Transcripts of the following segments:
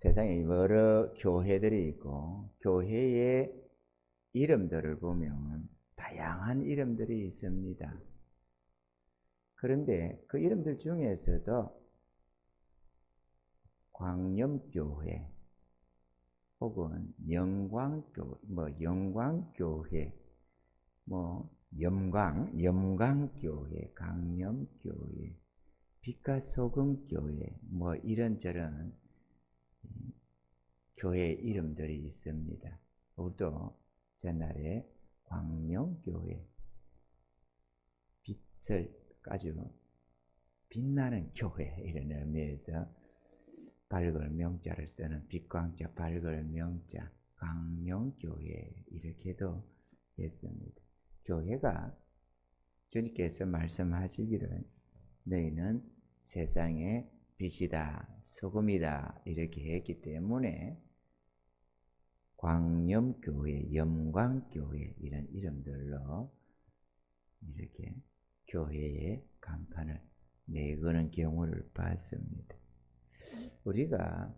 세상에 여러 교회들이 있고 교회의 이름들을 보면 다양한 이름들이 있습니다. 그런데 그 이름들 중에서도 광염교회 혹은 영광교회, 염광교회, 강염교회, 빛과 소금교회, 이런저런 교회 이름들이 있습니다. 우리도 전날에 광명교회, 빛을 아주 빛나는 교회 이런 의미에서 밝을 명자를 쓰는 빛광자 밝을 명자 광명교회 이렇게도 했습니다. 교회가 주님께서 말씀하시기를 너희는 세상의 빛이다 소금이다 이렇게 했기 때문에 광염교회, 염광교회 이런 이름들로 이렇게 교회의 간판을 내거는 경우를 봤습니다. 우리가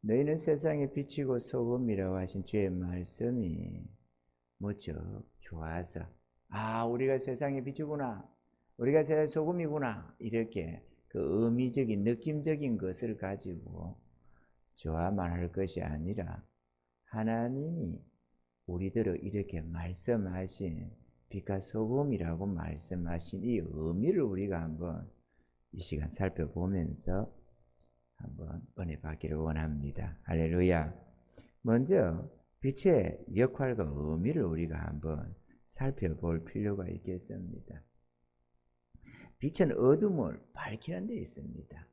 너희는 세상의 빛이고 소금이라고 하신 주의 말씀이 무척 좋아서 우리가 세상의 빛이구나, 우리가 세상의 소금이구나 이렇게 그 의미적인 느낌적인 것을 가지고 좋아만 할 것이 아니라 하나님이 우리들을 이렇게 말씀하신 빛과 소금이라고 말씀하신 이 의미를 우리가 한번 이 시간 살펴보면서 한번 은혜 받기를 원합니다. 할렐루야. 먼저 빛의 역할과 의미를 우리가 한번 살펴볼 필요가 있겠습니다. 빛은 어둠을 밝히는 데 있습니다.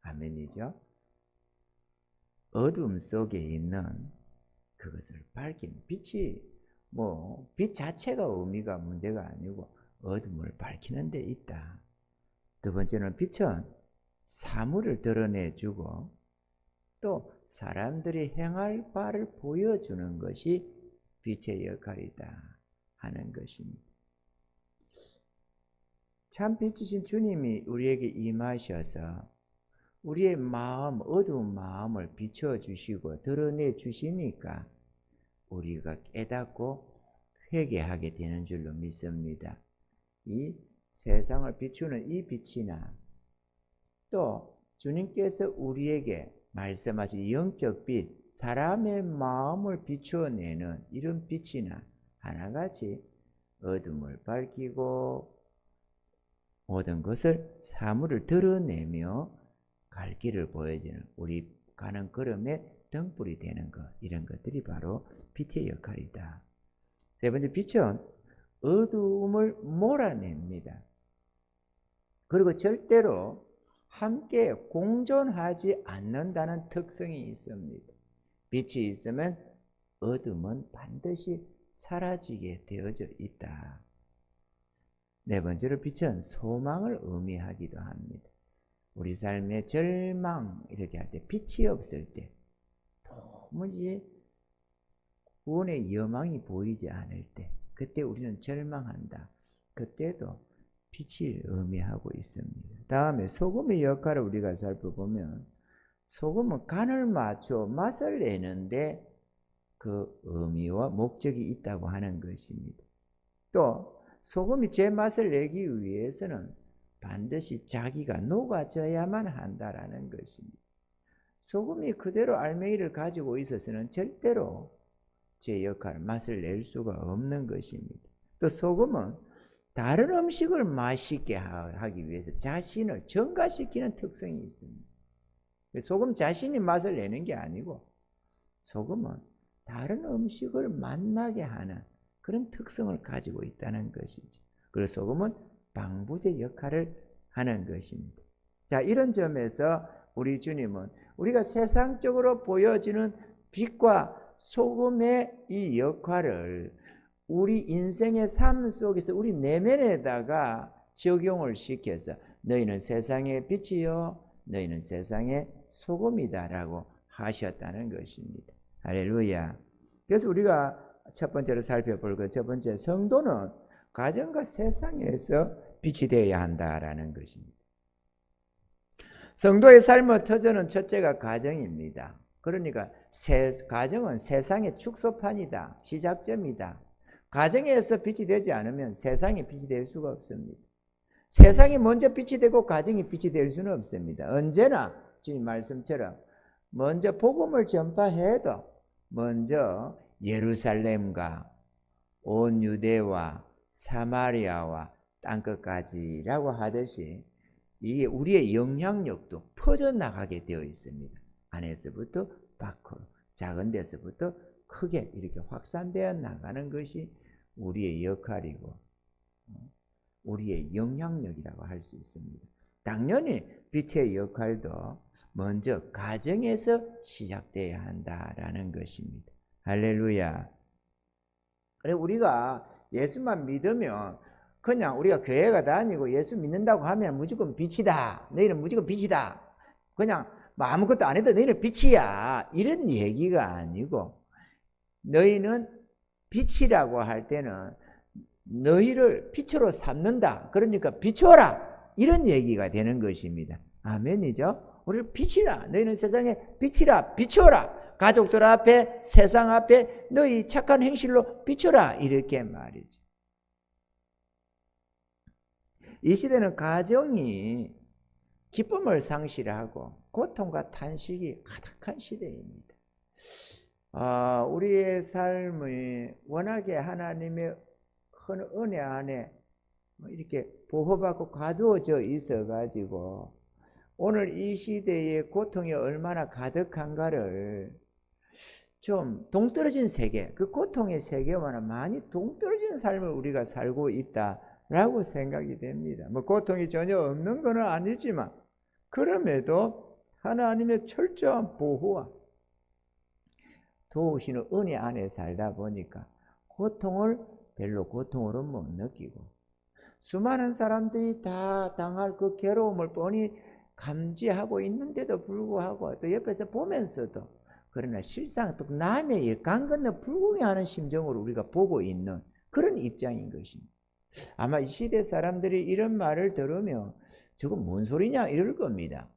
아멘이죠? 어둠 속에 있는 그것을 밝히는 빛이 빛 자체가 의미가 문제가 아니고 어둠을 밝히는 데 있다. 두 번째는 빛은 사물을 드러내주고 또 사람들이 행할 바를 보여주는 것이 빛의 역할이다 하는 것입니다. 참 빛이신 주님이 우리에게 임하셔서 우리의 마음, 어두운 마음을 비춰주시고 드러내 주시니까 우리가 깨닫고 회개하게 되는 줄로 믿습니다. 이 세상을 비추는 이 빛이나 또 주님께서 우리에게 말씀하신 영적 빛, 사람의 마음을 비추어내는 이런 빛이나 하나같이 어둠을 밝히고 모든 것을 사물을 드러내며 갈 길을 보여주는 우리 가는 걸음에 등불이 되는 것, 이런 것들이 바로 빛의 역할이다. 세 번째, 빛은 어두움을 몰아냅니다. 그리고 절대로 함께 공존하지 않는다는 특성이 있습니다. 빛이 있으면 어둠은 반드시 사라지게 되어져 있다. 네 번째로 빛은 소망을 의미하기도 합니다. 우리 삶의 절망 이렇게 할 때 빛이 없을 때 도무지 구원의 여망이 보이지 않을 때 그때 우리는 절망한다. 그때도 빛이 의미하고 있습니다. 다음에 소금의 역할을 우리가 살펴보면 소금은 간을 맞춰 맛을 내는데 그 의미와 목적이 있다고 하는 것입니다. 또 소금이 제 맛을 내기 위해서는 반드시 자기가 녹아져야만 한다라는 것입니다. 소금이 그대로 알맹이를 가지고 있어서는 절대로 제 역할, 맛을 낼 수가 없는 것입니다. 또 소금은 다른 음식을 맛있게 하기 위해서 자신을 증가시키는 특성이 있습니다. 소금 자신이 맛을 내는 게 아니고 소금은 다른 음식을 맛나게 하는 그런 특성을 가지고 있다는 것이죠. 그래서 소금은 방부제 역할을 하는 것입니다. 자, 이런 점에서 우리 주님은 우리가 세상적으로 보여지는 빛과 소금의 이 역할을 우리 인생의 삶 속에서 우리 내면에다가 적용을 시켜서 너희는 세상의 빛이요 너희는 세상의 소금이다라고 하셨다는 것입니다. 할렐루야. 그래서 우리가 첫 번째로 살펴볼 것, 첫 번째, 성도는 가정과 세상에서 빛이 되어야 한다라는 것입니다. 성도의 삶의 터전은 첫째가 가정입니다. 그러니까 가정은 세상의 축소판이다. 시작점이다. 가정에서 빛이 되지 않으면 세상에 빛이 될 수가 없습니다. 세상이 먼저 빛이 되고 가정이 빛이 될 수는 없습니다. 언제나 주님 말씀처럼 먼저 복음을 전파해도 먼저 예루살렘과 온 유대와 사마리아와 땅끝까지라고 하듯이 이게 우리의 영향력도 퍼져나가게 되어 있습니다. 안에서부터 밖으로, 작은 데서부터 크게 이렇게 확산되어 나가는 것이 우리의 역할이고 우리의 영향력이라고 할 수 있습니다. 당연히 빛의 역할도 먼저 가정에서 시작돼야 한다라는 것입니다. 할렐루야. 그래 우리가 예수만 믿으면 그냥 우리가 교회가 다니고 예수 믿는다고 하면 무조건 빛이다. 너희는 무조건 빛이다. 그냥 뭐 아무것도 안 해도 너희는 빛이야. 이런 얘기가 아니고 너희는 빛이라고 할 때는 너희를 빛으로 삼는다. 그러니까 비추어라. 이런 얘기가 되는 것입니다. 아멘이죠? 우리를 빛이라. 너희는 세상에 빛이라. 비추어라. 가족들 앞에 세상 앞에 너희 착한 행실로 비추어라. 이렇게 말이죠. 이 시대는 가정이 기쁨을 상실하고 고통과 탄식이 가득한 시대입니다. 우리의 삶이 워낙에 하나님의 큰 은혜 안에 이렇게 보호받고 가두어져 있어가지고 오늘 이 시대의 고통이 얼마나 가득한가를 좀 동떨어진 세계, 그 고통의 세계와는 많이 동떨어진 삶을 우리가 살고 있다라고 생각이 됩니다. 뭐 고통이 전혀 없는 건 아니지만 그럼에도 하나님의 철저한 보호와 도우시는 은혜 안에 살다 보니까 고통을 별로 고통으로 못 느끼고 수많은 사람들이 다 당할 그 괴로움을 뻔히 감지하고 있는데도 불구하고 또 옆에서 보면서도 그러나 실상 또 남의 일, 강 건너 불구경하는 심정으로 우리가 보고 있는 그런 입장인 것입니다. 아마 이 시대 사람들이 이런 말을 들으면 저거 뭔 소리냐 이럴 겁니다.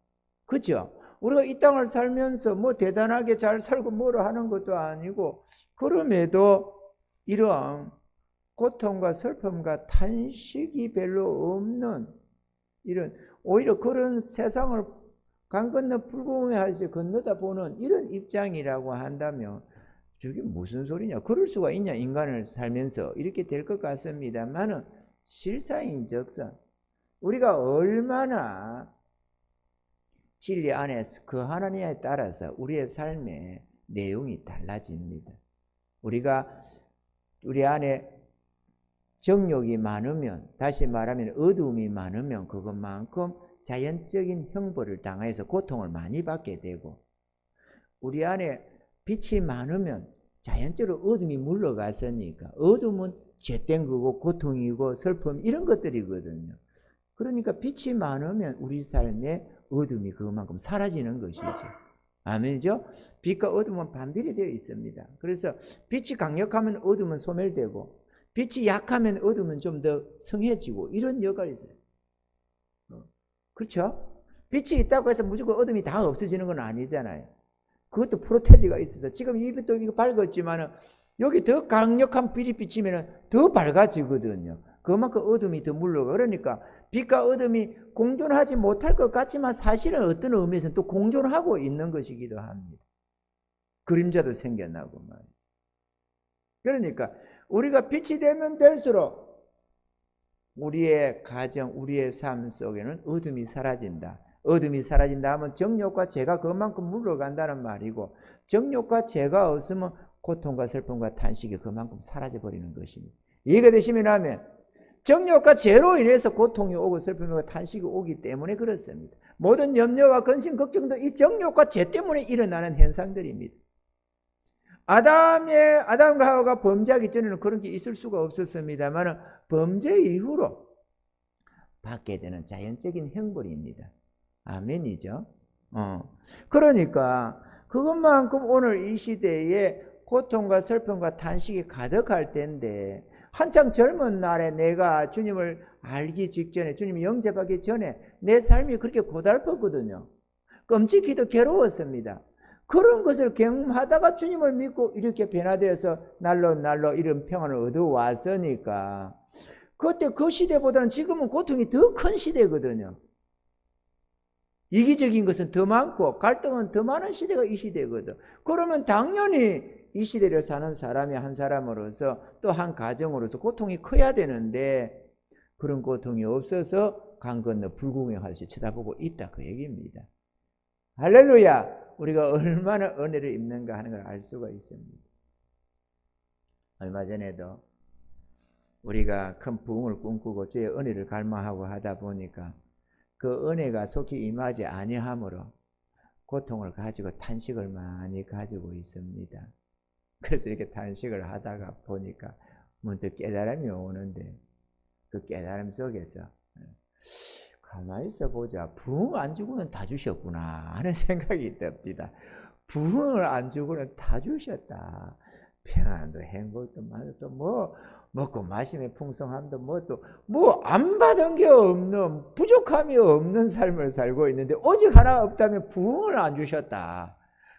그렇죠? 우리가 이 땅을 살면서 뭐 대단하게 잘 살고 뭐라 하는 것도 아니고 그럼에도 이러한 고통과 슬픔과 탄식이 별로 없는 이런 오히려 그런 세상을 강 건너 불공하듯이 건너다 보는 이런 입장이라고 한다면 저게 무슨 소리냐 그럴 수가 있냐 인간을 살면서 이렇게 될 것 같습니다만은 실상인즉슨 우리가 얼마나 진리 안에서 그 하나님에 따라서 우리의 삶의 내용이 달라집니다. 우리가 우리 안에 정욕이 많으면 다시 말하면 어두움이 많으면 그것만큼 자연적인 형벌을 당해서 고통을 많이 받게 되고 우리 안에 빛이 많으면 자연적으로 어둠이 물러갔으니까 어둠은 죄된 거고 고통이고 슬픔 이런 것들이거든요. 그러니까 빛이 많으면 우리 삶에 어둠이 그만큼 사라지는 것이죠. 아멘이죠? 빛과 어둠은 반비례 되어 있습니다. 그래서 빛이 강력하면 어둠은 소멸되고 빛이 약하면 어둠은 좀 더 성해지고 이런 역할이 있어요. 그렇죠? 빛이 있다고 해서 무조건 어둠이 다 없어지는 건 아니잖아요. 그것도 프로테지가 있어서 지금 이 빛도 이거 밝았지만 여기 더 강력한 빛이 비치면 더 밝아지거든요. 그만큼 어둠이 더 물러가. 그러니까 빛과 어둠이 공존하지 못할 것 같지만 사실은 어떤 의미에서는 또 공존하고 있는 것이기도 합니다. 그림자도 생겨나고 말이죠. 그러니까 우리가 빛이 되면 될수록 우리의 가정, 우리의 삶 속에는 어둠이 사라진다. 어둠이 사라진다 하면 정욕과 죄가 그만큼 물러간다는 말이고 정욕과 죄가 없으면 고통과 슬픔과 탄식이 그만큼 사라져버리는 것입니다. 이해가 되시면 하면 정욕과 죄로 인해서 고통이 오고 슬픔과 탄식이 오기 때문에 그렇습니다. 모든 염려와 근심, 걱정도 이 정욕과 죄 때문에 일어나는 현상들입니다. 아담과 하와가 범죄하기 전에는 그런 게 있을 수가 없었습니다만 범죄 이후로 받게 되는 자연적인 형벌입니다. 아멘이죠. 그러니까 그것만큼 오늘 이 시대에 고통과 슬픔과 탄식이 가득할 텐데 한창 젊은 날에 내가 주님을 알기 직전에 주님을 영접하기 전에 내 삶이 그렇게 고달팠거든요. 끔찍히도 괴로웠습니다. 그런 것을 경험하다가 주님을 믿고 이렇게 변화되어서 날로 이런 평안을 얻어왔으니까 그때 그 시대보다는 지금은 고통이 더 큰 시대거든요. 이기적인 것은 더 많고 갈등은 더 많은 시대가 이 시대거든. 그러면 당연히 이 시대를 사는 사람이 한 사람으로서 또 한 가정으로서 고통이 커야 되는데 그런 고통이 없어서 강 건너 불구경하듯이 쳐다보고 있다 그 얘기입니다. 할렐루야! 우리가 얼마나 은혜를 입는가 하는 걸 알 수가 있습니다. 얼마 전에도 우리가 큰 부흥을 꿈꾸고 주의 은혜를 갈망하고 하다 보니까 그 은혜가 속히 임하지 아니하므로 고통을 가지고 탄식을 많이 가지고 있습니다. 그래서 이렇게 탄식을 하다가 보니까 문득 깨달음이 오는데 그 깨달음 속에서 가만히 있어 보자. 부흥 안 주고는 다 주셨구나 하는 생각이 듭니다. 부흥을 안 주고는 다 주셨다. 평안도 행복도 많아도 뭐 먹고 마시면 풍성함도 뭐 안 받은 게 없는 부족함이 없는 삶을 살고 있는데 오직 하나 없다면 부흥을 안 주셨다.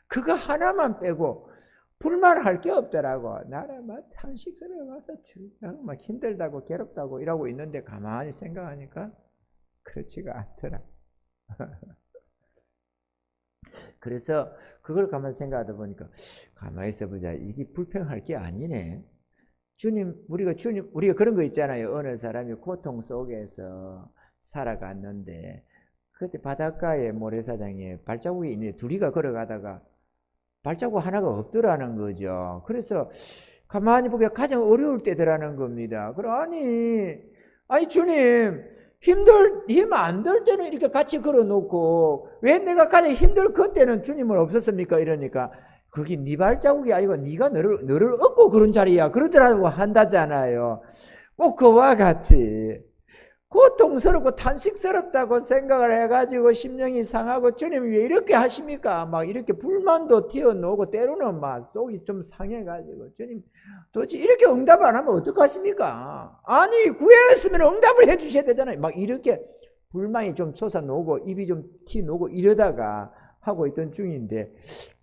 그거 하나만 빼고 불만할 게 없더라고. 나는 막 탄식스러워 와서 막 힘들다고 괴롭다고 이러고 있는데 가만히 생각하니까 그렇지가 않더라. 그래서 그걸 가만히 생각하다 보니까 가만히 있어보자. 이게 불평할 게 아니네. 우리가 그런 거 있잖아요. 어느 사람이 고통 속에서 살아갔는데 그때 바닷가에 모래사장에 발자국이 있는데 둘이가 걸어가다가 발자국 하나가 없더라는 거죠. 그래서 가만히 보기가 가장 어려울 때더라는 겁니다. 아니 주님 힘 안 들 때는 이렇게 같이 걸어놓고 왜 내가 가장 힘들 그때는 주님은 없었습니까? 이러니까 그게 네 발자국이 아니고 네가 너를 얻고 그런 자리야. 그러더라고 한다잖아요. 꼭 그와 같이 고통스럽고 탄식스럽다고 생각을 해가지고 심령이 상하고 주님이 왜 이렇게 하십니까? 막 이렇게 불만도 튀어나오고 때로는 막 속이 좀 상해가지고 주님 도대체 이렇게 응답 안 하면 어떡하십니까? 아니 구했으면 응답을 해주셔야 되잖아요. 막 이렇게 불만이 좀 솟아나오고 입이 좀 튀어나오고 이러다가 하고 있던 중인데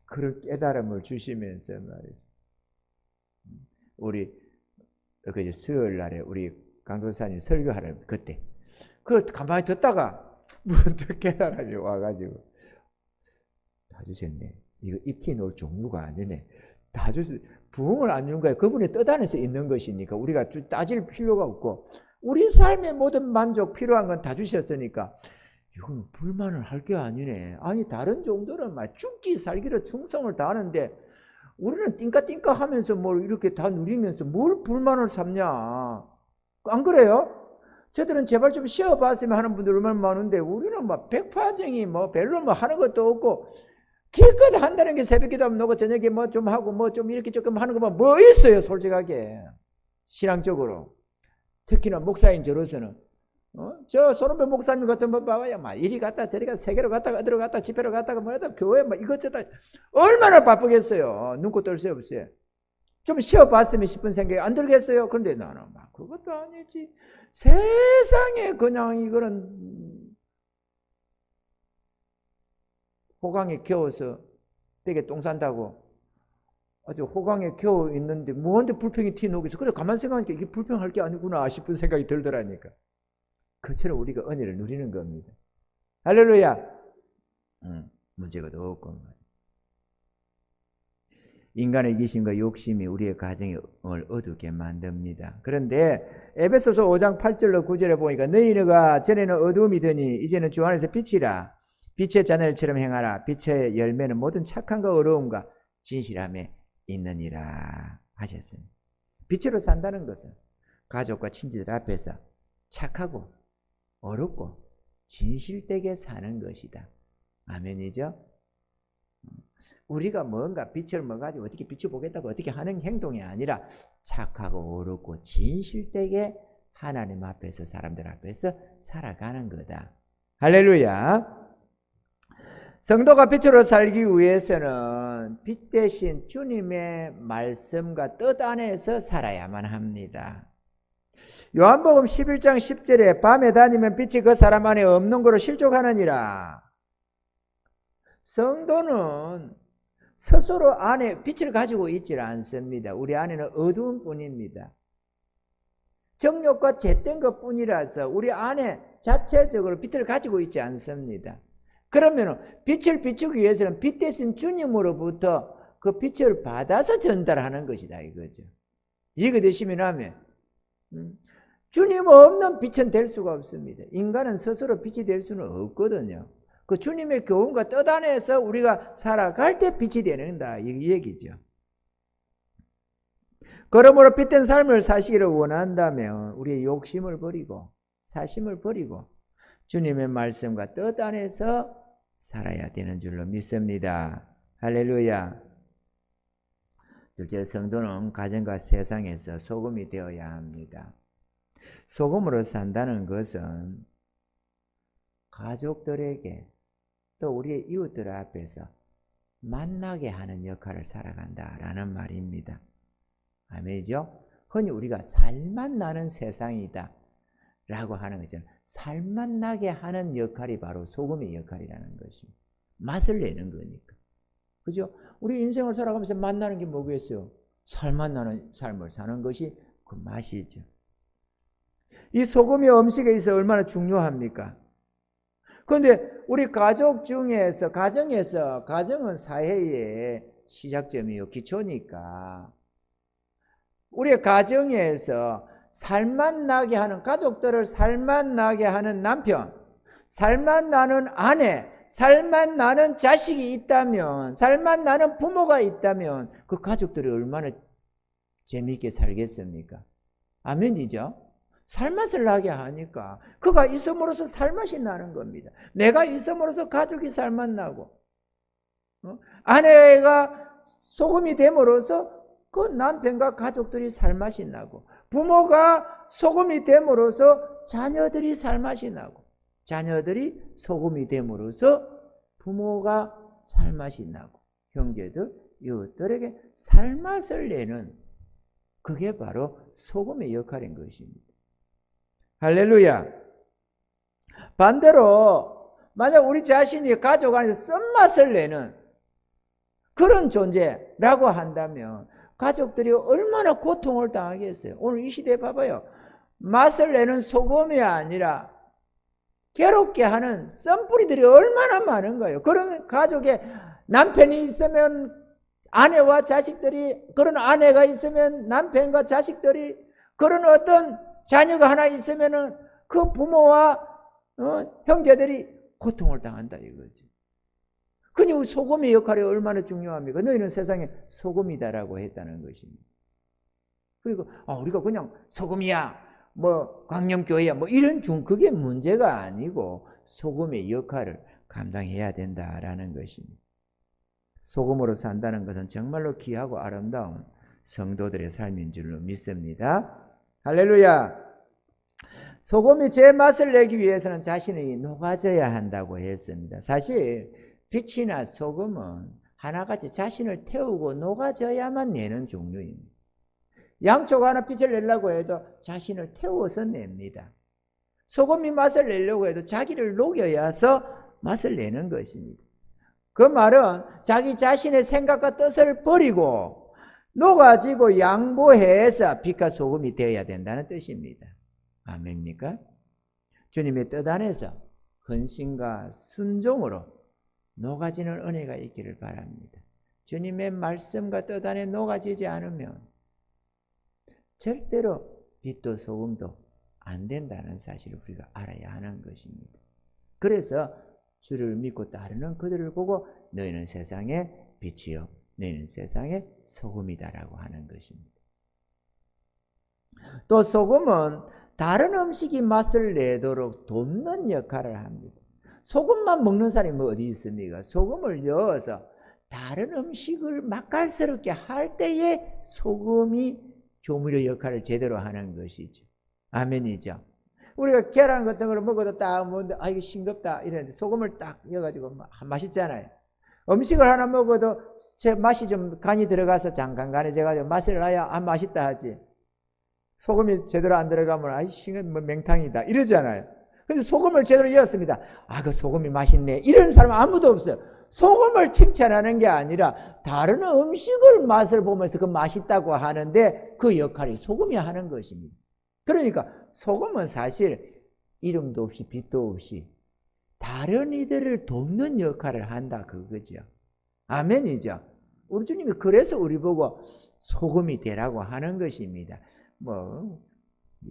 그런 깨달음을 주시면서 말이죠. 우리 수요일 날에 우리 강도사님 설교하러 그때 그걸 가만히 듣다가 문득 깨달음이 와가지고 다 주셨네. 이거 입티 놓을 종류가 아니네. 다 주셨. 부흥을 안 준 거예요. 그분의 뜻 안에서 있는 것이니까 우리가 따질 필요가 없고 우리 삶의 모든 만족 필요한 건 다 주셨으니까 이건 불만을 할 게 아니네. 아니 다른 종들은 막 죽기 살기로 충성을 다하는데 우리는 띵까띵까 하면서 뭘 이렇게 다 누리면서 뭘 불만을 삼냐. 안 그래요? 저들은 제발 좀 쉬어봤으면 하는 분들 얼마나 많은데 우리는 막 백파쟁이 뭐 별로 뭐 하는 것도 없고 기껏 한다는 게 새벽기도 하면 놓고 저녁에 뭐 좀 하고 뭐 좀 이렇게 조금 하는 거만 뭐 있어요 솔직하게 신앙적으로. 특히나 목사인 저로서는 저 손흥민 목사님 같은 분 봐봐요. 막 이리 갔다 저리 갔다 세계로 갔다가 어디로 갔다 집회로 갔다가 뭐하다 교회 막 이것저것 얼마나 바쁘겠어요. 눈코 뜰 새 없어요. 좀 쉬어봤으면 싶은 생각이 안 들겠어요. 그런데 나는 막 그것도 아니지. 세상에 그냥 이거는 호강에 겨워서 벽에 똥 산다고 아주 호강에 겨워 있는데 뭐한테 불평이 튀어나오겠어. 그래 가만 생각하니까 이게 불평할 게 아니구나 싶은 생각이 들더라니까. 그처럼 우리가 은혜를 누리는 겁니다. 할렐루야. 문제가 더 없고 인간의 이기심과 욕심이 우리의 가정을 어둡게 만듭니다. 그런데 에베소서 5장 8절로 9절에 보니까 너희가 전에는 어두움이더니 이제는 주 안에서 빛이라. 빛의 자녀들처럼 행하라. 빛의 열매는 모든 착함과 어려움과 진실함에 있느니라 하셨습니다. 빛으로 산다는 것은 가족과 친지들 앞에서 착하고 어렵고 진실되게 사는 것이다. 아멘이죠? 우리가 뭔가 빛을 먹어가지고 어떻게 빛을 보겠다고 어떻게 하는 행동이 아니라 착하고 어렵고 진실되게 하나님 앞에서 사람들 앞에서 살아가는 거다. 할렐루야. 성도가 빛으로 살기 위해서는 빛 대신 주님의 말씀과 뜻 안에서 살아야만 합니다. 요한복음 11장 10절에 밤에 다니면 빛이 그 사람 안에 없는 거로 실족하느니라. 성도는 스스로 안에 빛을 가지고 있지 않습니다. 우리 안에는 어두운 뿐입니다. 정욕과 잿된 것 뿐이라서 우리 안에 자체적으로 빛을 가지고 있지 않습니다. 그러면 빛을 비추기 위해서는 빛 대신 주님으로부터 그 빛을 받아서 전달하는 것이다 이거죠. 이해가 되시면 하면 주님 없는 빛은 될 수가 없습니다. 인간은 스스로 빛이 될 수는 없거든요. 그 주님의 교훈과 뜻 안에서 우리가 살아갈 때 빛이 되는다 이 얘기죠. 그러므로 빛된 삶을 사시기를 원한다면 우리의 욕심을 버리고 사심을 버리고 주님의 말씀과 뜻 안에서 살아야 되는 줄로 믿습니다. 할렐루야. 둘째, 성도는 가정과 세상에서 소금이 되어야 합니다. 소금으로 산다는 것은 가족들에게 또 우리의 이웃들 앞에서 만나게 하는 역할을 살아간다라는 말입니다. 아멘이죠? 흔히 우리가 살맛 나는 세상이다 라고 하는 거죠. 살맛 나게 하는 역할이 바로 소금의 역할이라는 것입니다. 맛을 내는 거니까. 그죠? 우리 인생을 살아가면서 맛나는 게 뭐겠어요? 살맛 나는 삶을 사는 것이 그 맛이죠. 이 소금이 음식에 있어 얼마나 중요합니까? 그런데 우리 가족 중에서 가정은 사회의 시작점이요 기초니까 우리 가정에서 살맛 나게 하는 가족들을 살맛 나게 하는 남편, 살맛 나는 아내, 살맛 나는 자식이 있다면, 살맛 나는 부모가 있다면 그 가족들이 얼마나 재미있게 살겠습니까? 아멘이죠? 살맛을 나게 하니까 그가 있음으로써 살맛이 나는 겁니다. 내가 있음으로써 가족이 살맛 나고 아내가 소금이 됨으로써 그 남편과 가족들이 살맛이 나고 부모가 소금이 됨으로써 자녀들이 살맛이 나고 자녀들이 소금이 됨으로써 부모가 살맛이 나고 형제들, 이웃들에게 살맛을 내는 그게 바로 소금의 역할인 것입니다. 할렐루야. 반대로 만약 우리 자신이 가족 안에서 쓴맛을 내는 그런 존재라고 한다면 가족들이 얼마나 고통을 당하겠어요. 오늘 이 시대에 봐봐요. 맛을 내는 소금이 아니라 괴롭게 하는 썬뿌리들이 얼마나 많은가요. 그런 가족에 남편이 있으면 아내와 자식들이, 그런 아내가 있으면 남편과 자식들이, 그런 어떤 자녀가 하나 있으면 그 부모와 형제들이 고통을 당한다 이거지. 그니 소금의 역할이 얼마나 중요합니까? 너희는 세상에 소금이다라고 했다는 것입니다. 그리고 우리가 그냥 소금이야, 뭐 광명교회야, 뭐 이런 그게 문제가 아니고 소금의 역할을 감당해야 된다라는 것입니다. 소금으로 산다는 것은 정말로 귀하고 아름다운 성도들의 삶인 줄로 믿습니다. 할렐루야. 소금이 제 맛을 내기 위해서는 자신이 녹아져야 한다고 했습니다. 사실 빛이나 소금은 하나같이 자신을 태우고 녹아져야만 내는 종류입니다. 양초가 하나 빛을 내려고 해도 자신을 태워서 냅니다. 소금이 맛을 내려고 해도 자기를 녹여야서 맛을 내는 것입니다. 그 말은 자기 자신의 생각과 뜻을 버리고 녹아지고 양보해서 빛과 소금이 되어야 된다는 뜻입니다. 아멘입니까? 주님의 뜻 안에서 헌신과 순종으로 녹아지는 은혜가 있기를 바랍니다. 주님의 말씀과 뜻 안에 녹아지지 않으면 절대로 빛도 소금도 안 된다는 사실을 우리가 알아야 하는 것입니다. 그래서 주를 믿고 따르는 그들을 보고 너희는 세상의 빛이요 너희는 세상의 소금이다라고 하는 것입니다. 또 소금은 다른 음식이 맛을 내도록 돕는 역할을 합니다. 소금만 먹는 사람이 뭐 어디 있습니까? 소금을 넣어서 다른 음식을 맛깔스럽게 할 때에 소금이 조미료 역할을 제대로 하는 것이죠. 아멘이죠. 우리가 계란 같은 걸 먹어도 딱 먹는데 이거 싱겁다 이랬는데 소금을 딱 넣어가지고 맛있잖아요. 음식을 하나 먹어도 제 맛이 좀 간이 들어가서 잠깐 간해져가지고 맛을 나야 맛있다 하지. 소금이 제대로 안 들어가면 아이 싱은 뭐 맹탕이다 이러잖아요. 근데 소금을 제대로 넣었습니다. 아, 그 소금이 맛있네. 이런 사람 아무도 없어요. 소금을 칭찬하는 게 아니라 다른 음식을 맛을 보면서 그 맛있다고 하는데 그 역할이 소금이 하는 것입니다. 그러니까 소금은 사실 이름도 없이 빛도 없이 다른 이들을 돕는 역할을 한다 그거죠. 아멘이죠. 우리 주님이 그래서 우리 보고 소금이 되라고 하는 것입니다. 뭐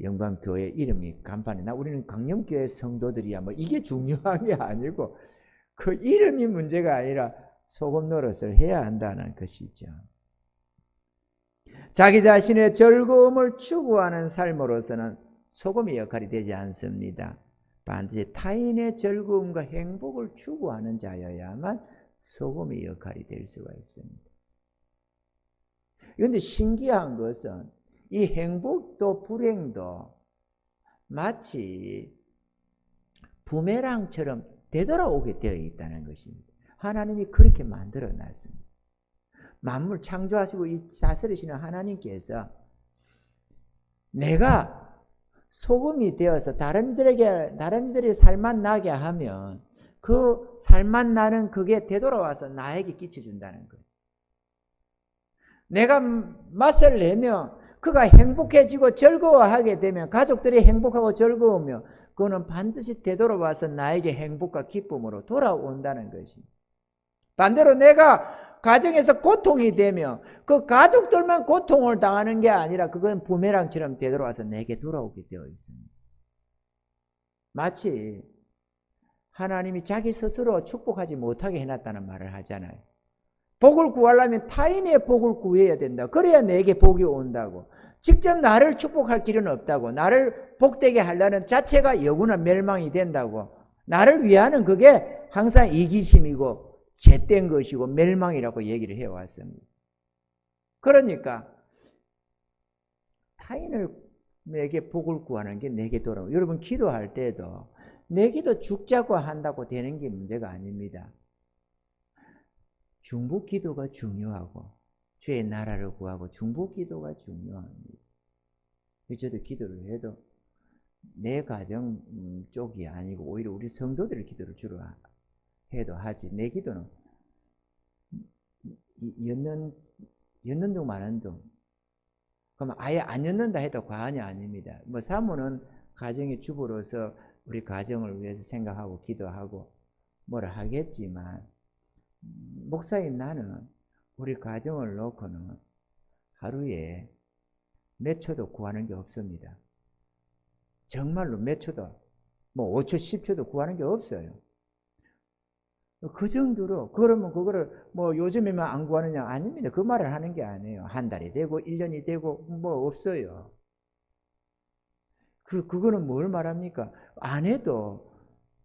영광교회 이름이 간판에 나 우리는 강령교회 성도들이야 뭐 이게 중요한 게 아니고 그 이름이 문제가 아니라 소금 노릇을 해야 한다는 것이죠. 자기 자신의 즐거움을 추구하는 삶으로서는 소금의 역할이 되지 않습니다. 반드시 타인의 즐거움과 행복을 추구하는 자여야만 소금의 역할이 될 수가 있습니다. 그런데 신기한 것은 이 행복도 불행도 마치 부메랑처럼 되돌아오게 되어 있다는 것입니다. 하나님이 그렇게 만들어 놨습니다. 만물 창조하시고 이 다스리시는 하나님께서 내가 소금이 되어서 다른 이들의 살맛 나게 하면 그 살맛 나는 그게 되돌아와서 나에게 끼쳐준다는 거예요. 내가 맛을 내면 그가 행복해지고 즐거워하게 되면 가족들이 행복하고 즐거우며 그거는 반드시 되돌아와서 나에게 행복과 기쁨으로 돌아온다는 것입니다. 반대로 내가 가정에서 고통이 되면 그 가족들만 고통을 당하는 게 아니라 그건 부메랑처럼 되돌아와서 내게 돌아오게 되어 있습니다. 마치 하나님이 자기 스스로 축복하지 못하게 해놨다는 말을 하잖아요. 복을 구하려면 타인의 복을 구해야 된다. 그래야 내게 복이 온다고. 직접 나를 축복할 길은 없다고. 나를 복되게 하려는 자체가 영원한 멸망이 된다고. 나를 위하는 그게 항상 이기심이고 죄된 것이고 멸망이라고 얘기를 해왔습니다. 그러니까 타인에게 복을 구하는 게 내게 돌아오고, 여러분 기도할 때도 내 기도 죽자고 한다고 되는 게 문제가 아닙니다. 중보 기도가 중요하고 주의 나라를 구하고 중보 기도가 중요합니다. 저도 기도를 해도 내 가정 쪽이 아니고 오히려 우리 성도들의 기도를 주로 해도 하지, 내 기도는 였는 둥 마는 둥, 그러면 아예 안 였는다 해도 과언이 아닙니다. 뭐 사모는 가정의 주부로서 우리 가정을 위해서 생각하고 기도하고 뭐라 하겠지만 목사인 나는 우리 가정을 놓고는 하루에 몇 초도 구하는 게 없습니다. 정말로 몇 초도, 뭐 5초, 10초도 구하는 게 없어요. 그 정도로. 그러면 그거를 뭐 요즘에만 안 구하느냐? 아닙니다. 그 말을 하는 게 아니에요. 한 달이 되고 1년이 되고 뭐 없어요. 그거는 뭘 말합니까? 안 해도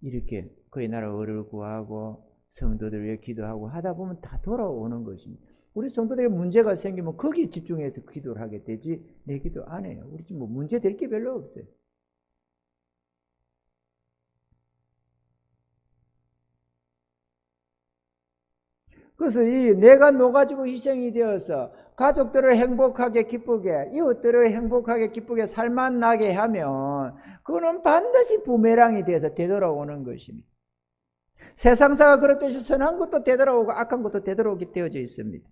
이렇게 그의 나라 의를 구하고 성도들 위해 기도하고 하다 보면 다 돌아오는 것입니다. 우리 성도들의 문제가 생기면 거기에 집중해서 기도를 하게 되지 내 기도 안 해요. 우리 뭐 문제 될 게 별로 없어요. 그래서 이 내가 녹아지고 희생이 되어서 가족들을 행복하게 기쁘게, 이웃들을 행복하게 기쁘게 살맛 나게 하면 그거는 반드시 부메랑이 돼서 되돌아오는 것입니다. 세상사가 그렇듯이 선한 것도 되돌아오고 악한 것도 되돌아오게 되어져 있습니다.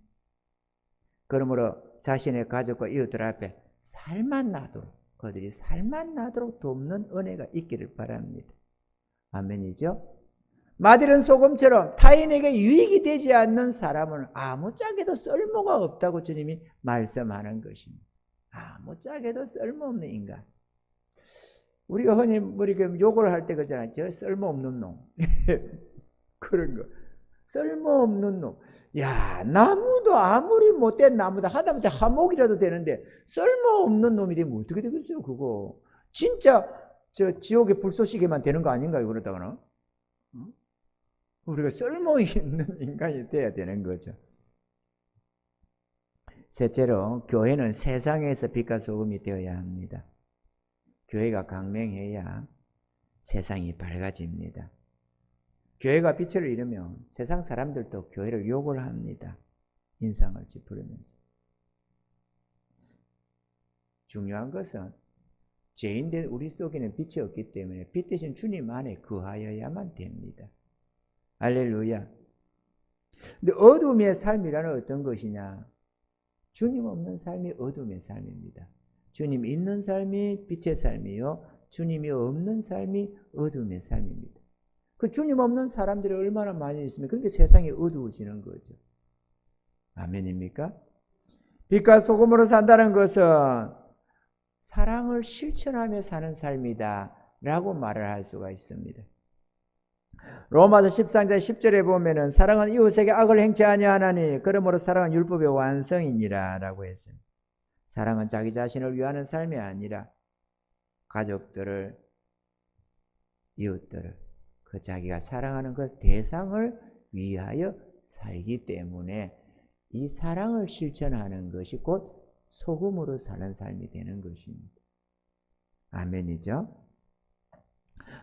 그러므로 자신의 가족과 이웃들 앞에 살맛 나도록, 그들이 살맛 나도록 돕는 은혜가 있기를 바랍니다. 아멘이죠? 마디른 소금처럼 타인에게 유익이 되지 않는 사람은 아무짝에도 쓸모가 없다고 주님이 말씀하는 것입니다. 아무짝에도 쓸모없는 인간. 우리가 흔히 이렇게 욕을 할 때 그러잖아요. 저 쓸모없는 놈. 그런 거. 쓸모없는 놈. 야, 나무도 아무리 못된 나무다 하다못해 하목이라도 되는데 쓸모없는 놈이 되면 어떻게 되겠어요, 그거. 진짜 저 지옥의 불쏘시개만 되는 거 아닌가요, 그러다가는? 우리가 쓸모있는 인간이 돼야 되는 거죠. 셋째로, 교회는 세상에서 빛과 소금이 되어야 합니다. 교회가 강맹해야 세상이 밝아집니다. 교회가 빛을 잃으면 세상 사람들도 교회를 욕을 합니다. 인상을 찌푸리면서. 중요한 것은 죄인된 우리 속에는 빛이 없기 때문에 빛 대신 주님 안에 거하여야만 됩니다. 할렐루야. 근데 어둠의 삶이라는 어떤 것이냐? 주님 없는 삶이 어둠의 삶입니다. 주님 있는 삶이 빛의 삶이요, 주님이 없는 삶이 어둠의 삶입니다. 그 주님 없는 사람들이 얼마나 많이 있으면 그렇게 세상이 어두워지는 거죠. 아멘입니까? 빛과 소금으로 산다는 것은 사랑을 실천하며 사는 삶이다 라고 말을 할 수가 있습니다. 로마서 13장 10절에 보면은 사랑은 이웃에게 악을 행치 아니하나니 그러므로 사랑은 율법의 완성이니라 라고 했습니다. 사랑은 자기 자신을 위하는 삶이 아니라 가족들을, 이웃들을, 그 자기가 사랑하는 그 대상을 위하여 살기 때문에 이 사랑을 실천하는 것이 곧 소금으로 사는 삶이 되는 것입니다. 아멘이죠?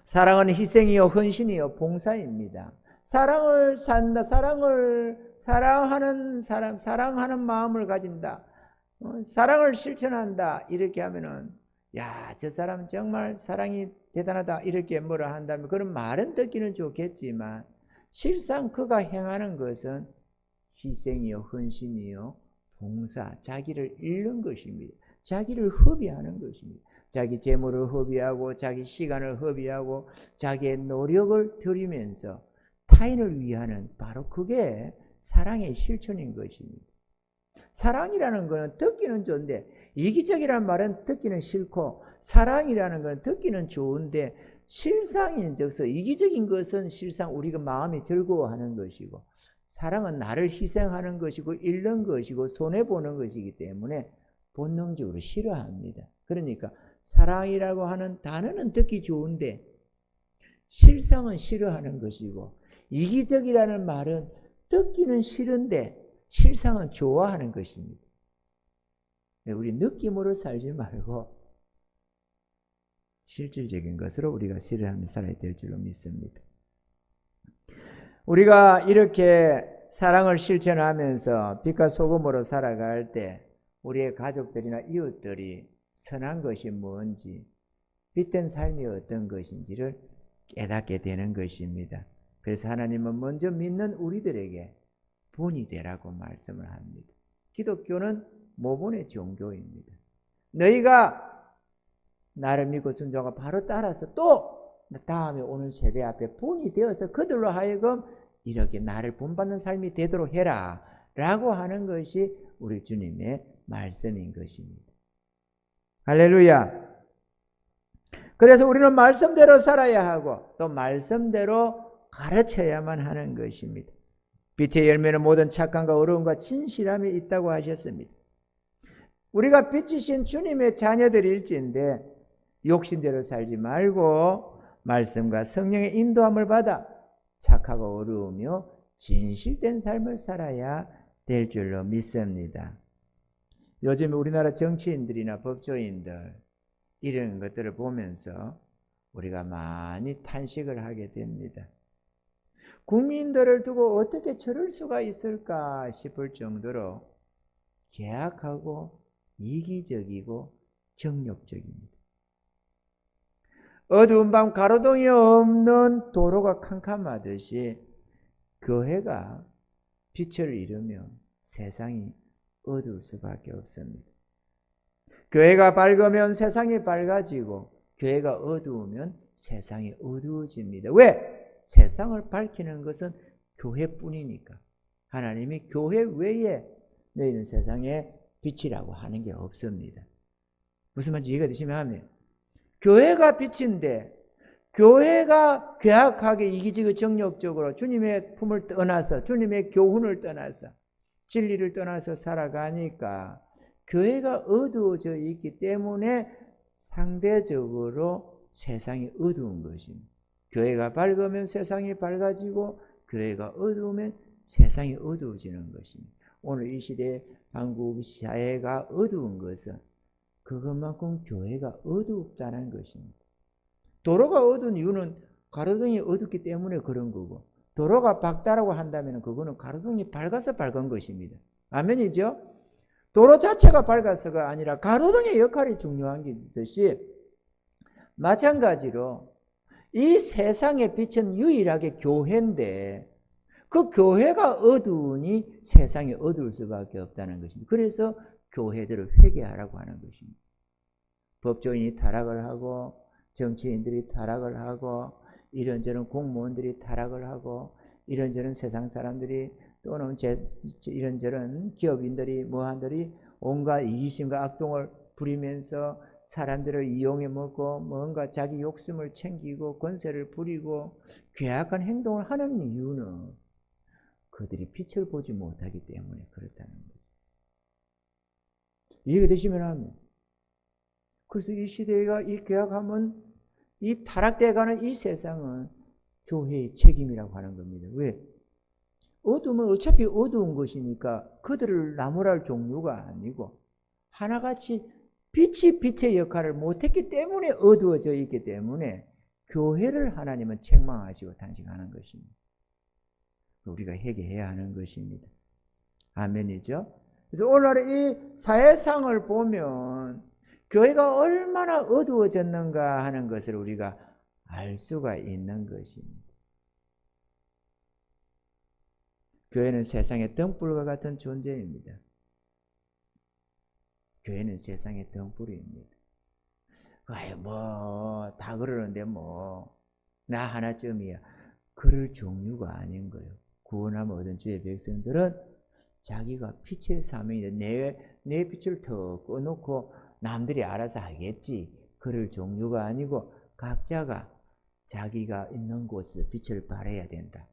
사랑은 희생이요, 헌신이요, 봉사입니다. 사랑을 산다, 사랑을 사랑하는 사람, 사랑하는 마음을 가진다, 사랑을 실천한다, 이렇게 하면은 야, 저 사람 정말 사랑이 대단하다, 이렇게 뭐라 한다면 그런 말은 듣기는 좋겠지만 실상 그가 행하는 것은 희생이요, 헌신이요, 봉사, 자기를 잃는 것입니다. 자기를 허비하는 것입니다. 자기 재물을 허비하고 자기 시간을 허비하고 자기의 노력을 들이면서 타인을 위하는 바로 그게 사랑의 실천인 것입니다. 사랑이라는 것은 듣기는 좋은데, 이기적이라는 말은 듣기는 싫고 사랑이라는 것은 듣기는 좋은데 실상인즉서 이기적인 것은 실상 우리가 마음이 즐거워하는 것이고, 사랑은 나를 희생하는 것이고 잃는 것이고 손해보는 것이기 때문에 본능적으로 싫어합니다. 그러니까 사랑이라고 하는 단어는 듣기 좋은데 실상은 싫어하는 것이고, 이기적이라는 말은 듣기는 싫은데 실상은 좋아하는 것입니다. 우리 느낌으로 살지 말고 실질적인 것으로 우리가 실현하며 살아야 될 줄로 믿습니다. 우리가 이렇게 사랑을 실천하면서 빛과 소금으로 살아갈 때 우리의 가족들이나 이웃들이 선한 것이 뭔지, 빛된 삶이 어떤 것인지를 깨닫게 되는 것입니다. 그래서 하나님은 먼저 믿는 우리들에게 본이 되라고 말씀을 합니다. 기독교는 모본의 종교입니다. 너희가 나를 믿고 순종하고 바로 따라서 또 다음에 오는 세대 앞에 본이 되어서 그들로 하여금 이렇게 나를 본받는 삶이 되도록 해라 라고 하는 것이 우리 주님의 말씀인 것입니다. 할렐루야. 그래서 우리는 말씀대로 살아야 하고 또 말씀대로 가르쳐야만 하는 것입니다. 빛의 열매는 모든 착함과 어려움과 진실함이 있다고 하셨습니다. 우리가 빛이신 주님의 자녀들일진데 욕심대로 살지 말고 말씀과 성령의 인도함을 받아 착하고 어려우며 진실된 삶을 살아야 될 줄로 믿습니다. 요즘 우리나라 정치인들이나 법조인들 이런 것들을 보면서 우리가 많이 탄식을 하게 됩니다. 국민들을 두고 어떻게 저럴 수가 있을까 싶을 정도로 계약하고 이기적이고 정욕적입니다. 어두운 밤 가로등이 없는 도로가 캄캄하듯이 교회가 빛을 잃으면 세상이 어두울 수밖에 없습니다. 교회가 밝으면 세상이 밝아지고 교회가 어두우면 세상이 어두워집니다. 왜? 세상을 밝히는 것은 교회뿐이니까. 하나님이 교회 외에 너희는 세상에 빛이라고 하는 게 없습니다. 무슨 말인지 이해가 되시면 하면, 교회가 빛인데 교회가 괴악하게 이기적이고 정욕적으로 주님의 품을 떠나서 주님의 교훈을 떠나서 진리를 떠나서 살아가니까 교회가 어두워져 있기 때문에 상대적으로 세상이 어두운 것입니다. 교회가 밝으면 세상이 밝아지고 교회가 어두우면 세상이 어두워지는 것입니다. 오늘 이 시대에 한국 사회가 어두운 것은 그것만큼 교회가 어둡다는 것입니다. 도로가 어두운 이유는 가로등이 어둡기 때문에 그런 거고, 도로가 밝다라고 한다면 그거는 가로등이 밝아서 밝은 것입니다. 아멘이죠? 도로 자체가 밝아서가 아니라 가로등의 역할이 중요한 것이 마찬가지로 이 세상의 빛은 유일하게 교회인데 그 교회가 어두우니 세상이 어두울 수밖에 없다는 것입니다. 그래서 교회들을 회개하라고 하는 것입니다. 법조인이 타락을 하고 정치인들이 타락을 하고 이런저런 공무원들이 타락을 하고 이런저런 세상 사람들이 또는 이런저런 기업인들이 뭐한들이 온갖 이기심과 악동을 부리면서 사람들을 이용해 먹고 뭔가 자기 욕심을 챙기고 권세를 부리고 괴악한 행동을 하는 이유는 그들이 빛을 보지 못하기 때문에 그렇다는 거죠. 이해가 되시면 합니다. 그래서 이 시대가 이 괴악하면 이 타락되어가는 이 세상은 교회의 책임이라고 하는 겁니다. 왜? 어둠은 어차피 어두운 것이니까 그들을 나무랄 종류가 아니고 하나같이 빛이 빛의 역할을 못했기 때문에 어두워져 있기 때문에 교회를 하나님은 책망하시고 단식하는 것입니다. 우리가 회개해야 하는 것입니다. 아멘이죠? 그래서 오늘 이 사회상을 보면 교회가 얼마나 어두워졌는가 하는 것을 우리가 알 수가 있는 것입니다. 교회는 세상의 등불과 같은 존재입니다. 교회는 세상의 등불입니다. 아유, 다 그러는데 나 하나쯤이야. 그럴 종류가 아닌 거예요. 구원함을 얻은 주의 백성들은 자기가 빛의 사명인데 내 빛을 더 꺼놓고 남들이 알아서 하겠지. 그럴 종류가 아니고 각자가 자기가 있는 곳에서 빛을 발해야 된다.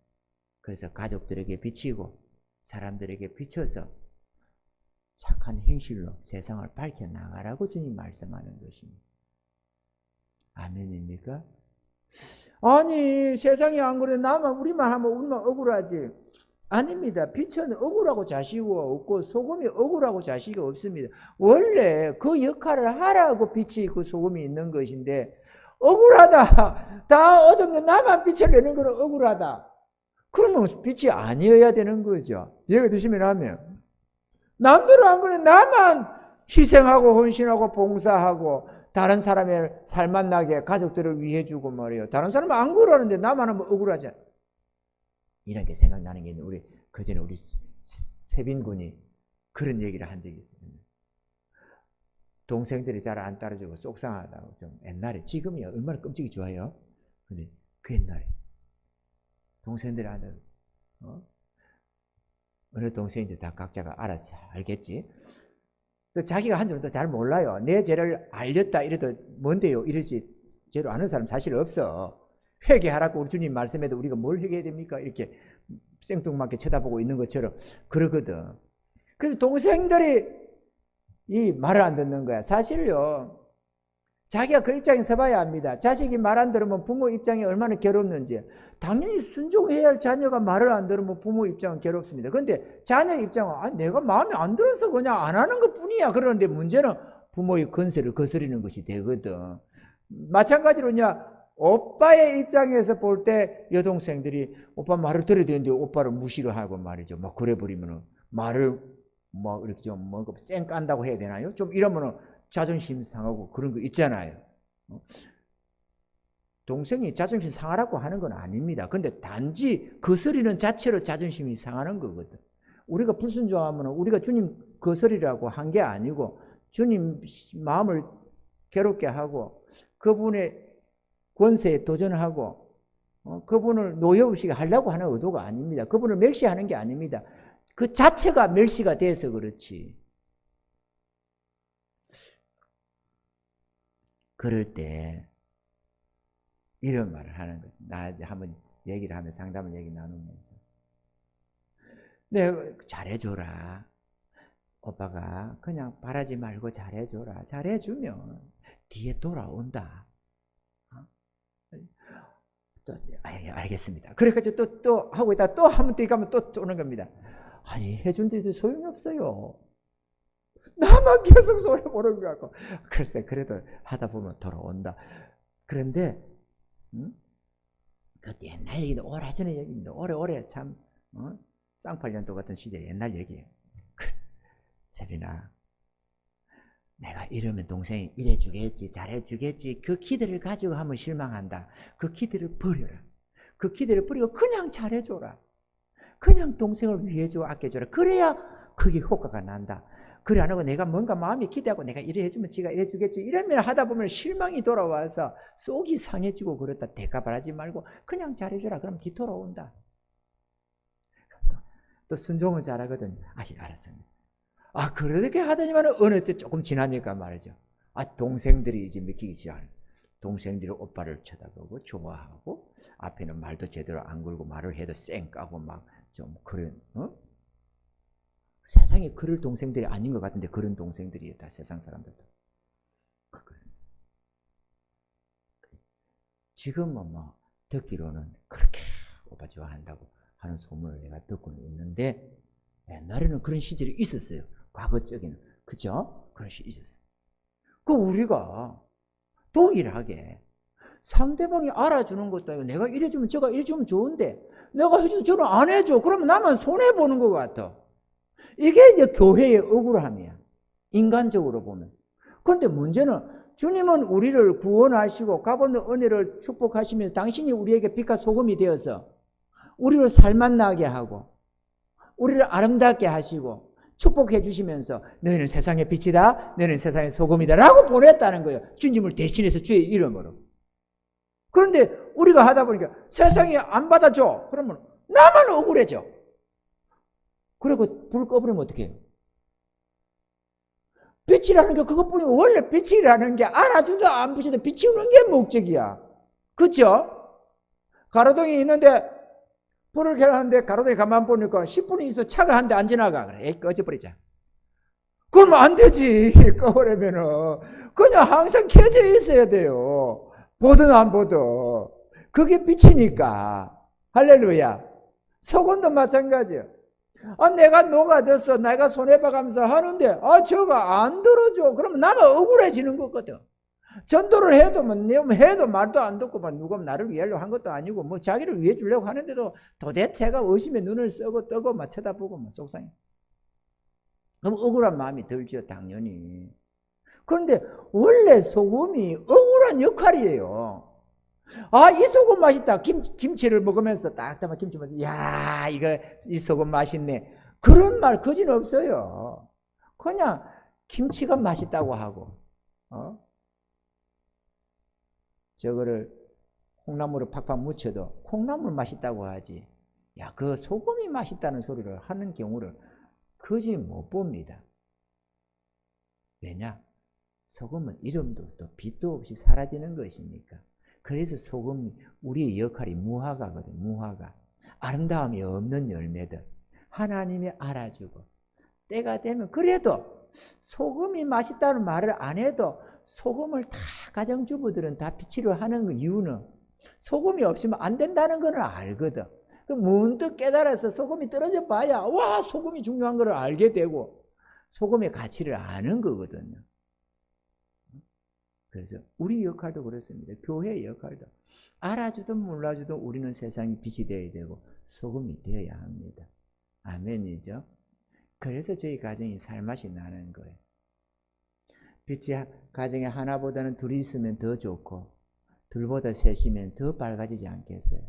그래서 가족들에게 비치고 사람들에게 비춰서 착한 행실로 세상을 밝혀나가라고 주님 말씀하는 것입니다. 아멘입니까? 아니 세상이 안 그래 나만 우리만 하면 우리만 억울하지. 아닙니다. 빛은 억울하고 자식이 없고 소금이 억울하고 자식이 없습니다. 원래 그 역할을 하라고 빛이 있고 소금이 있는 것인데 억울하다. 다 어둡네. 나만 빛을 내는 건 억울하다. 그러면 빛이 아니어야 되는 거죠. 이해가 되시면 하면 남들은 안 그래. 나만 희생하고 헌신하고 봉사하고 다른 사람의 살만 나게 가족들을 위해 주고 말이에요. 다른 사람은 안 그러는데 나만 하면 억울하지. 이런 게 생각나는 게 우리 그전에 우리 세빈군이 그런 얘기를 한 적이 있습니다. 동생들이 잘 안 따라주고 속상하다고 좀 옛날에 지금이야 얼마나 끔찍이 좋아요. 근데 그 옛날에 동생들이 하는 어느 동생인지 다 각자가 알아서 알겠지. 또 자기가 한 줄은 또 잘 몰라요. 내 죄를 알렸다 이래도 뭔데요? 이러지 죄를 아는 사람 사실 없어. 회개하라고 우리 주님 말씀에도 우리가 뭘 회개해야 됩니까? 이렇게 생뚱맞게 쳐다보고 있는 것처럼 그러거든. 그래서 동생들이 이 말을 안 듣는 거야. 사실요. 자기가 그 입장에 서봐야 합니다. 자식이 말 안 들으면 부모 입장이 얼마나 괴롭는지. 당연히 순종해야 할 자녀가 말을 안 들으면 부모 입장은 괴롭습니다. 그런데 자녀 입장은 내가 마음에 안 들어서 그냥 안 하는 것 뿐이야. 그러는데 문제는 부모의 건세를 거스르는 것이 되거든. 마찬가지로 오빠의 입장에서 볼 때 여동생들이 오빠 말을 들어야 되는데 오빠를 무시를 하고 말이죠. 막 그래 버리면은 말을 이렇게 좀 쌩 깐다고 해야 되나요? 좀 이러면은 자존심 상하고 그런 거 있잖아요. 동생이 자존심 상하라고 하는 건 아닙니다. 근데 단지 거스리는 자체로 자존심이 상하는 거거든. 우리가 불순종하면 우리가 주님 거스리라고 한 게 아니고 주님 마음을 괴롭게 하고 그분의 권세에 도전하고 그분을 노여우시게 하려고 하는 의도가 아닙니다. 그분을 멸시하는 게 아닙니다. 그 자체가 멸시가 돼서 그렇지. 그럴 때 이런 말을 하는 거예요. 나한테 한번 얘기를 하면 상담을 얘기 나누면서 내가 잘해줘라. 오빠가 그냥 바라지 말고 잘해줘라. 잘해주면 뒤에 돌아온다. 또 알겠습니다. 그래가지고 또 하고 있다 또 한번 또 가면 또 오는 겁니다. 아니 해준 데도 소용이 없어요. 나만 계속 소리 모르는 거 같고. 글쎄 그래도 하다 보면 돌아온다. 그런데 그 옛날 얘기도 오래전에 얘기입니다. 오래 참 쌍팔년도 같은 시대 옛날 얘기예요. 세빈아, 내가 이러면 동생이 이래주겠지, 잘해주겠지. 그 기대를 가지고 하면 실망한다. 그 기대를 버려라. 그 기대를 버리고 그냥 잘해줘라. 그냥 동생을 위해줘, 아껴줘라. 그래야 그게 효과가 난다. 그래 안 하고 내가 뭔가 마음이 기대하고 내가 이래 해주면 지가 이래 주겠지. 이러면 하다 보면 실망이 돌아와서 속이 상해지고 그렇다. 대가 바라지 말고 그냥 잘해줘라. 그럼 뒤돌아온다. 또 순종을 잘하거든. 알았습니다. 그렇게 하더니만 어느 때 조금 지나니까 말이죠. 동생들이 이제 믿기기 시작하는. 동생들이 오빠를 쳐다보고 좋아하고 앞에는 말도 제대로 안 걸고 말을 해도 쌩 까고 막 좀 그런 세상에 그럴 동생들이 아닌 것 같은데 그런 동생들이었다. 세상 사람들도. 지금은 뭐 듣기로는 그렇게 오빠 좋아한다고 하는 소문을 내가 듣고는 있는데 옛날에는 그런 시절이 있었어요. 과거적인 그죠? 그런 시절이 있었어요. 우리가 동일하게 상대방이 알아주는 것도 아니고 내가 이래주면 저가 이래주면 좋은데 내가 해주면 저는 안 해줘. 그러면 나만 손해보는 것 같아. 이게 이제 교회의 억울함이야. 인간적으로 보면. 그런데 문제는 주님은 우리를 구원하시고 값없는 은혜를 축복하시면서 당신이 우리에게 빛과 소금이 되어서 우리를 살맛나게 하고 우리를 아름답게 하시고 축복해 주시면서 너희는 세상의 빛이다. 너희는 세상의 소금이다. 라고 보냈다는 거예요. 주님을 대신해서 주의 이름으로. 그런데 우리가 하다 보니까 세상이 안 받아줘. 그러면 나만 억울해져. 그리고 불 꺼버리면 어떻게 해요? 빛이라는 게 그것뿐이고 원래 빛이라는 게 알아주도 안 부셔도 비치우는 게 목적이야. 그렇죠? 가로등이 있는데 불을 켜놨는데 가로등이 가만 보니까 10분이 있어 차가 한 대 안 지나가. 그래 꺼져버리자. 그러면 안 되지. 꺼버리면은 그냥 항상 켜져 있어야 돼요. 보든 안 보든. 그게 빛이니까. 할렐루야. 소금도 마찬가지야. 내가 녹아졌어. 내가 손해봐가면서 하는데 저거 안 들어줘. 그러면 나만 억울해지는 거거든. 전도를 해도 해도 말도 안 듣고 누가 나를 위하려고 한 것도 아니고 뭐 자기를 위해 주려고 하는데도 도대체가 의심의 눈을 쓰고 뜨고 막 쳐다보고 속상해. 너무 억울한 마음이 들죠. 당연히. 그런데 원래 소금이 억울한 역할이에요. 이 소금 맛있다. 김치를 먹으면서 딱딱한 김치 먹으면서 이 소금 맛있네. 그런 말 거진 없어요. 그냥 김치가 맛있다고 하고 저거를 콩나물을 팍팍 묻혀도 콩나물 맛있다고 하지. 그 소금이 맛있다는 소리를 하는 경우를 거의 못 봅니다. 왜냐? 소금은 이름도 또 빛도 없이 사라지는 것이니까. 그래서 소금이 우리의 역할이 무화과거든. 무화과. 아름다움이 없는 열매들. 하나님이 알아주고 때가 되면 그래도 소금이 맛있다는 말을 안 해도 소금을 다 가정주부들은 다 비치려 하는 이유는 소금이 없으면 안 된다는 걸 알거든. 문득 깨달아서 소금이 떨어져 봐야 소금이 중요한 걸 알게 되고 소금의 가치를 아는 거거든요. 그래서 우리 역할도 그렇습니다. 교회의 역할도 알아주든 몰라주든 우리는 세상이 빛이 되어야 되고 소금이 되어야 합니다. 아멘이죠. 그래서 저희 가정이 살맛이 나는 거예요. 빛이 가정에 하나보다는 둘이 있으면 더 좋고 둘보다 셋이면 더 밝아지지 않겠어요?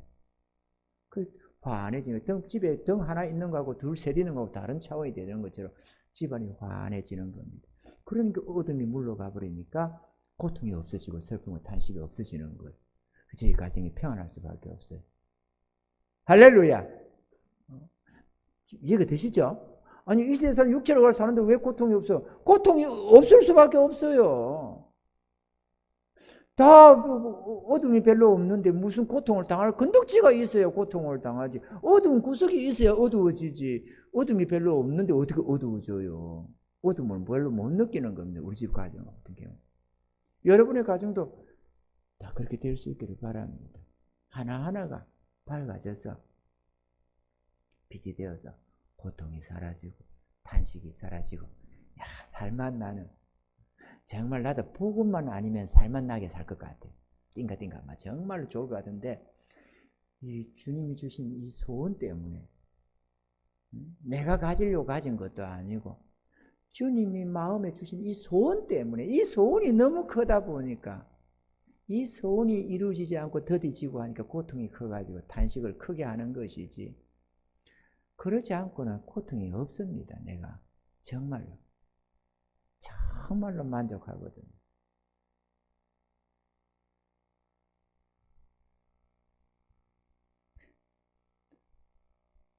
환해지는 집에 등 하나 있는 거하고 둘, 셋 있는 거하고 다른 차원이 되는 것처럼 집안이 환해지는 겁니다. 그러니까 어둠이 물러가 버리니까 고통이 없어지고 슬픔과 탄식이 없어지는 거예요. 저희 가정이 평안할 수밖에 없어요. 할렐루야. 이해가 되시죠? 이 세상 육체로 사는데 왜 고통이 없어? 고통이 없을 수밖에 없어요. 다 어둠이 별로 없는데 무슨 고통을 당할 건덕지가 있어야 고통을 당하지. 어두운 구석이 있어야 어두워지지. 어둠이 별로 없는데 어떻게 어두워져요? 어둠을 별로 못 느끼는 겁니다. 우리 집 가정 같은 경우. 여러분의 가정도 다 그렇게 될 수 있기를 바랍니다. 하나하나가 밝아져서 빛이 되어서 고통이 사라지고 탄식이 사라지고 살맛 나는 정말 나도 복음만 아니면 살맛 나게 살 것 같아요. 띵가띵가 정말로 좋을 것 같은데 이 주님이 주신 이 소원 때문에 내가 가지려고 가진 것도 아니고 주님이 마음에 주신 이 소원 때문에, 이 소원이 너무 크다 보니까 이 소원이 이루어지지 않고 더디지고 하니까 고통이 커가지고 탄식을 크게 하는 것이지, 그렇지 않고는 고통이 없습니다. 내가 정말로 만족하거든요.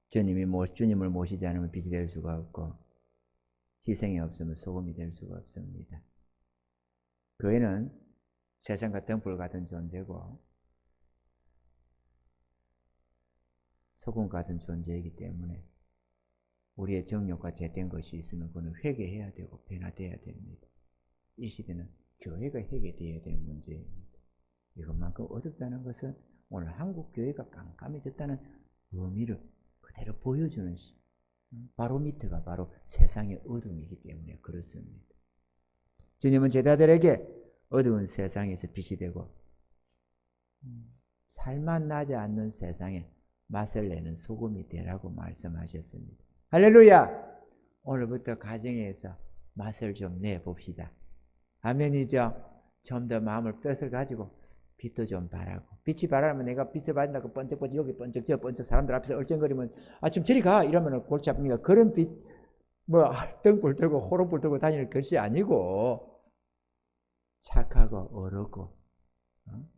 주님을 모시지 않으면 빛이 될 수가 없고, 희생이 없으면 소금이 될 수가 없습니다. 교회는 세상과 등불 같은 존재고 소금 같은 존재이기 때문에 우리의 정욕과 죄된 것이 있으면 그건 회개해야 되고 변화되어야 됩니다. 이 시대는 교회가 회개되어야 될 문제입니다. 이것만큼 어둡다는 것은 오늘 한국 교회가 깜깜해졌다는 의미를 그대로 보여주는 바로 밑에가 바로 세상의 어둠이기 때문에 그렇습니다. 주님은 제자들에게 어두운 세상에서 빛이 되고 살맛 나지 않는 세상에 맛을 내는 소금이 되라고 말씀하셨습니다. 할렐루야! 오늘부터 가정에서 맛을 좀 내봅시다. 아멘이죠? 좀 더 마음을 뜻을 가지고 빛도 좀 바라고, 빛이 바라면 내가 빛을 받는다고 번쩍번쩍 여기 번쩍 저 번쩍 사람들 앞에서 얼쩡거리면 좀 저리 가 이러면 골치 아픕니까? 그런 빛 등불 들고 호롱불 들고 다니는 것이 아니고 착하고 어렵고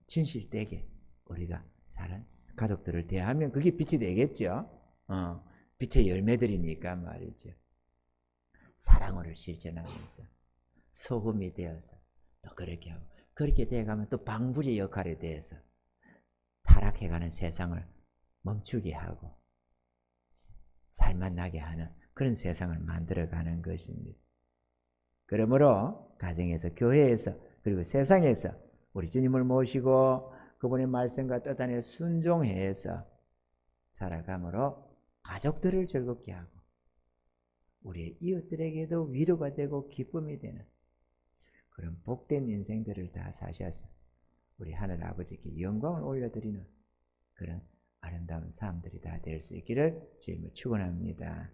진실되게 우리가 사는 가족들을 대하면 그게 빛이 되겠죠. 빛의 열매들이니까 말이죠. 사랑으로 실천하면서 소금이 되어서 또 그렇게 하고, 그렇게 돼가면 또 방부제 역할에 대해서 타락해가는 세상을 멈추게 하고 살맛 나게 하는 그런 세상을 만들어가는 것입니다. 그러므로 가정에서, 교회에서, 그리고 세상에서 우리 주님을 모시고 그분의 말씀과 뜻 안에 순종해서 살아감으로 가족들을 즐겁게 하고 우리의 이웃들에게도 위로가 되고 기쁨이 되는 그런 복된 인생들을 다 사셔서 우리 하늘 아버지께 영광을 올려드리는 그런 아름다운 삶들이 다 될 수 있기를 주님을 축원합니다.